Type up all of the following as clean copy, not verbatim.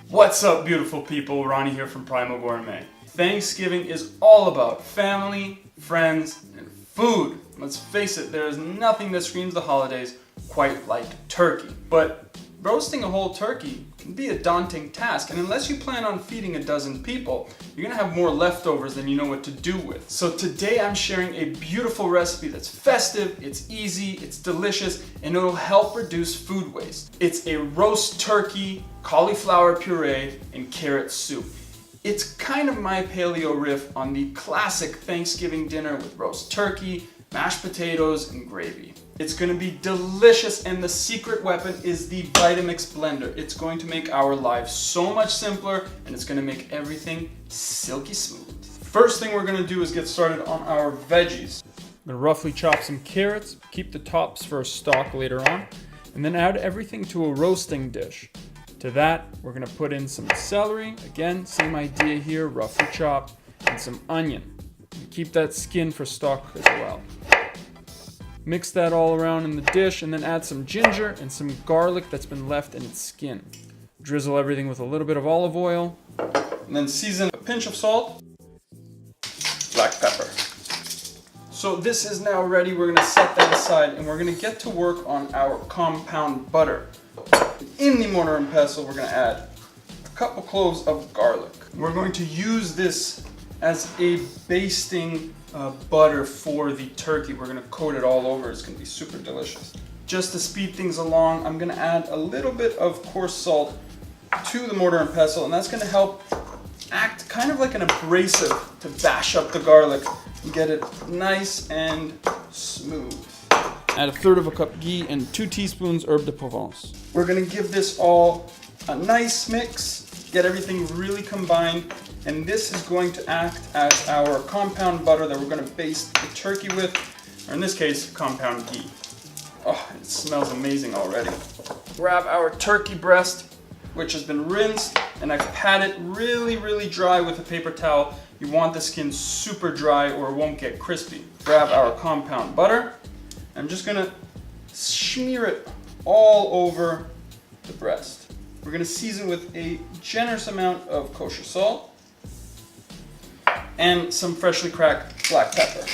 What's up, beautiful people? Ronnie here from Primal Gourmet. Thanksgiving is all about family, friends, and food. Let's face it, there is nothing that screams the holidays quite like turkey. But roasting a whole turkey can be a daunting task, and unless you plan on feeding a dozen people, you're gonna have more leftovers than you know what to do with. So today I'm sharing a beautiful recipe that's festive, it's easy, it's delicious, and it'll help reduce food waste. It's a roast turkey, cauliflower puree, and carrot soup. It's kind of my paleo riff on the classic Thanksgiving dinner with roast turkey, mashed potatoes, and gravy. It's going to be delicious, and the secret weapon is the Vitamix blender. It's going to make our lives so much simpler, and it's going to make everything silky smooth. First thing we're going to do is get started on our veggies. I'm going to roughly chop some carrots, keep the tops for a stock later on, and then add everything to a roasting dish. To that, we're going to put in some celery, again, same idea here, roughly chopped, and some onion. Keep that skin for stock as well. Mix that all around in the dish and then add some ginger and some garlic that's been left in its skin. Drizzle everything with a little bit of olive oil, and then season a pinch of salt, black pepper. So this is now ready. We're going to set that aside and we're going to get to work on our compound butter. In the mortar and pestle, we're going to add a couple cloves of garlic. We're going to use this as a basting butter for the turkey. We're going to coat it all over. It's going to be super delicious. Just to speed things along, I'm going to add a little bit of coarse salt to the mortar and pestle, and that's going to help act kind of like an abrasive to bash up the garlic and get it nice and smooth. Add 1/3 cup ghee and 2 teaspoons herb de Provence. We're going to give this all a nice mix, get everything really combined, and this is going to act as our compound butter that we're going to baste the turkey with, or in this case, compound ghee. Oh, it smells amazing already. Grab our turkey breast, which has been rinsed, and I've patted it really dry with a paper towel. You want the skin super dry or it won't get crispy. Grab our compound butter. I'm just going to smear it all over the breast. We're going to season with a generous amount of kosher salt and some freshly cracked black pepper.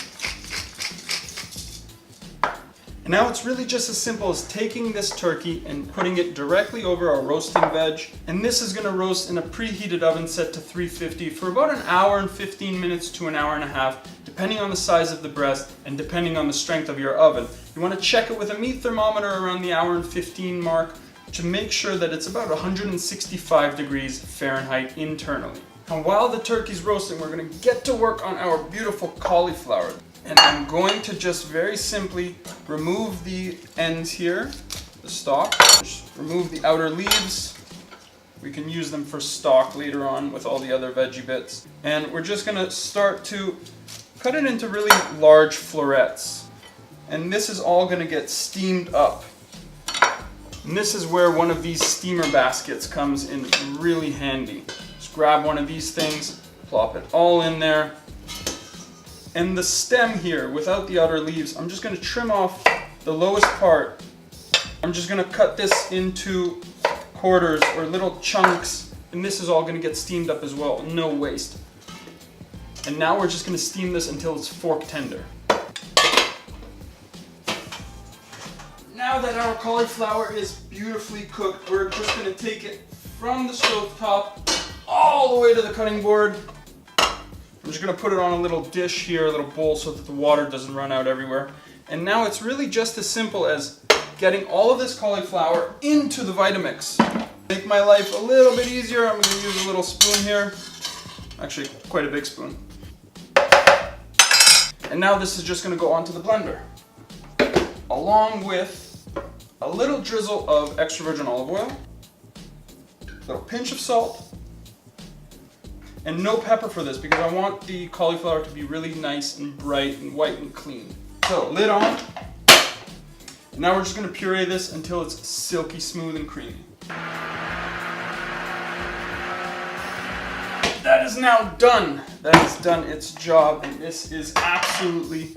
And now it's really just as simple as taking this turkey and putting it directly over our roasting veg. And this is going to roast in a preheated oven set to 350 for about an hour and 15 minutes to an hour and a half, depending on the size of the breast and depending on the strength of your oven. You want to check it with a meat thermometer around the hour and 15 mark to make sure that it's about 165 degrees Fahrenheit internally. And while the turkey's roasting, we're going to get to work on our beautiful cauliflower. And I'm going to just very simply remove the ends here, the stalk, just remove the outer leaves. We can use them for stock later on with all the other veggie bits. And we're just going to start to cut it into really large florets. And this is all going to get steamed up. And this is where one of these steamer baskets comes in really handy. Just grab one of these things, plop it all in there. And the stem here, without the outer leaves, I'm just going to trim off the lowest part. I'm just going to cut this into quarters or little chunks, and this is all going to get steamed up as well, no waste. And now we're just going to steam this until it's fork tender. Now that our cauliflower is beautifully cooked, we're just going to take it from the stove top all the way to the cutting board. I'm just going to put it on a little dish here, a little bowl, so that the water doesn't run out everywhere. And now it's really just as simple as getting all of this cauliflower into the Vitamix. Make my life a little bit easier, I'm going to use a little spoon here. Actually, quite a big spoon. And now this is just going to go onto the blender, along with a little drizzle of extra virgin olive oil, a little pinch of salt, and no pepper for this because I want the cauliflower to be really nice and bright and white and clean. So, lid on. And now we're just going to puree this until it's silky smooth and creamy. That is now done. That has done its job, and this is absolutely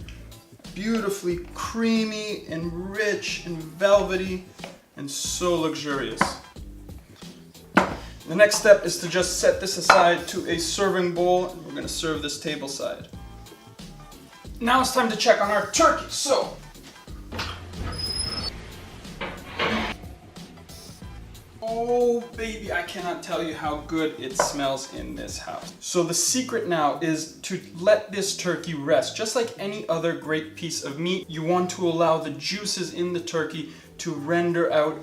beautifully creamy and rich and velvety and so luxurious. The next step is to just set this aside to a serving bowl, and we're going to serve this table side. Now it's time to check on our turkey. So, oh baby, I cannot tell you how good it smells in this house. So the secret now is to let this turkey rest. Just like any other great piece of meat, you want to allow the juices in the turkey to render out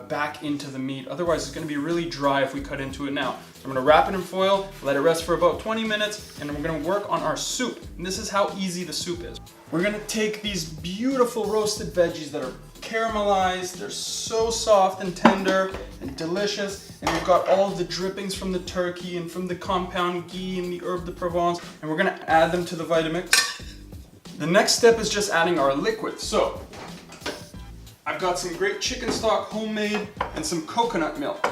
back into the meat. Otherwise it's going to be really dry if we cut into it now. So I'm going to wrap it in foil, let it rest for about 20 minutes, and we're going to work on our soup. And this is how easy the soup is. We're going to take these beautiful roasted veggies that are caramelized. They're so soft and tender and delicious, and we've got all of the drippings from the turkey and from the compound ghee and the herb de Provence, and we're going to add them to the Vitamix. The next step is just adding our liquid. So I've got some great chicken stock, homemade, and some coconut milk.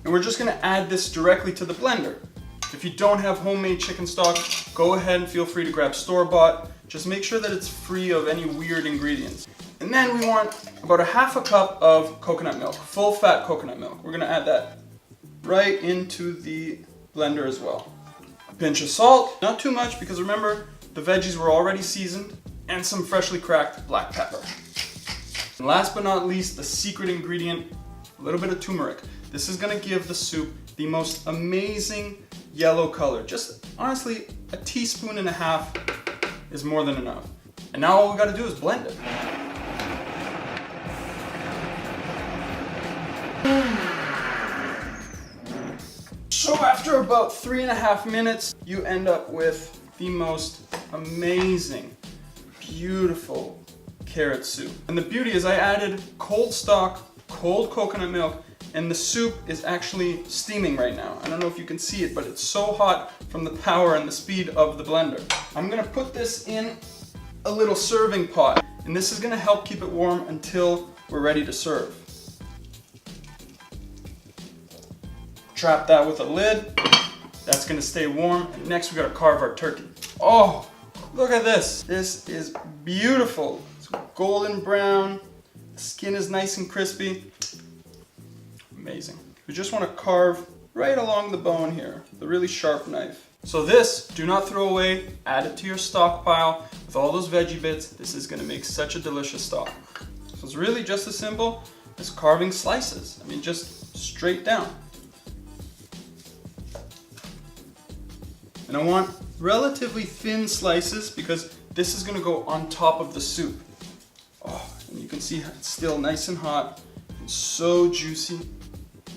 And we're just gonna add this directly to the blender. If you don't have homemade chicken stock, go ahead and feel free to grab store-bought. Just make sure that it's free of any weird ingredients. And then we want about a half a cup of coconut milk, full fat coconut milk. We're gonna add that right into the blender as well. A pinch of salt, not too much because remember, the veggies were already seasoned, and some freshly cracked black pepper. And last but not least, the secret ingredient, a little bit of turmeric. This is gonna give the soup the most amazing yellow color. Just honestly, a teaspoon and a half is more than enough. And now all we gotta do is blend it. So after about 3.5 minutes, you end up with the most amazing, beautiful carrot soup. And the beauty is I added cold stock, cold coconut milk, and the soup is actually steaming right now. I don't know if you can see it, but it's so hot from the power and the speed of the blender. I'm gonna put this in a little serving pot, and this is gonna help keep it warm until we're ready to serve. Trap that with a lid. That's gonna stay warm. And next we gotta carve our turkey. Oh, look at this. This is beautiful. It's golden brown. The skin is nice and crispy. Amazing. We just want to carve right along the bone here with a really sharp knife. So this, do not throw away. Add it to your stockpile with all those veggie bits. This is going to make such a delicious stock. So it's really just as simple as carving slices. I mean, just straight down. And I want relatively thin slices because this is going to go on top of the soup. Oh, and you can see it's still nice and hot and so juicy.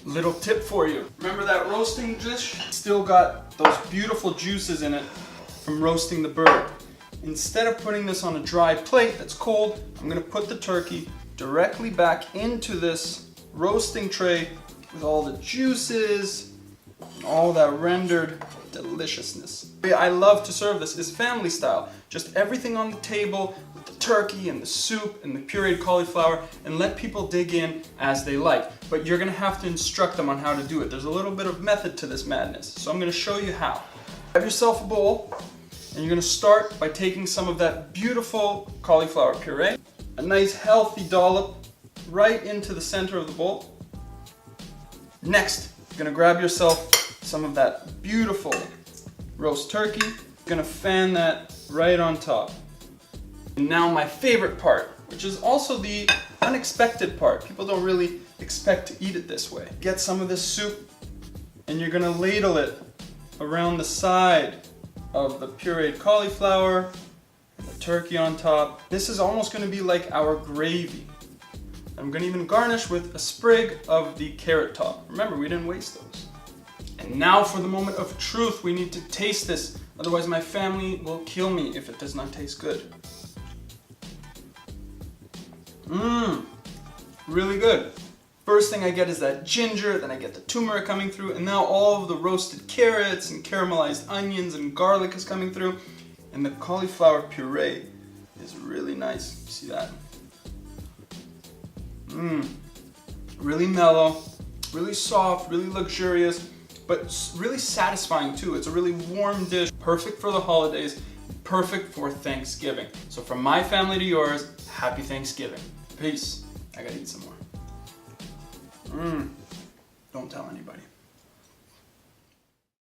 Little tip for you. Remember that roasting dish? Still got those beautiful juices in it from roasting the bird. Instead of putting this on a dry plate that's cold, I'm going to put the turkey directly back into this roasting tray with all the juices, all that rendered deliciousness. The way I love to serve this is family style. Just everything on the table with the turkey and the soup and the pureed cauliflower, and let people dig in as they like. But you're gonna have to instruct them on how to do it. There's a little bit of method to this madness, so I'm gonna show you how. Have yourself a bowl, and you're gonna start by taking some of that beautiful cauliflower puree, a nice healthy dollop right into the center of the bowl. Next, you're gonna grab yourself some of that beautiful roast turkey. You're gonna fan that right on top. And now my favorite part, which is also the unexpected part. People don't really expect to eat it this way. Get some of this soup and you're gonna ladle it around the side of the pureed cauliflower and the turkey on top. This is almost gonna be like our gravy. I'm gonna even garnish with a sprig of the carrot top. Remember, we didn't waste those. And now for the moment of truth, we need to taste this. Otherwise my family will kill me if it does not taste good. Really good. First thing I get is that ginger, then I get the turmeric coming through, and now all of the roasted carrots and caramelized onions and garlic is coming through, and the cauliflower puree is really nice. You see that? Really mellow, really soft, really luxurious, but really satisfying too. It's a really warm dish, perfect for the holidays, perfect for Thanksgiving. So from my family to yours, happy Thanksgiving. Peace. I gotta eat some more. Don't tell anybody.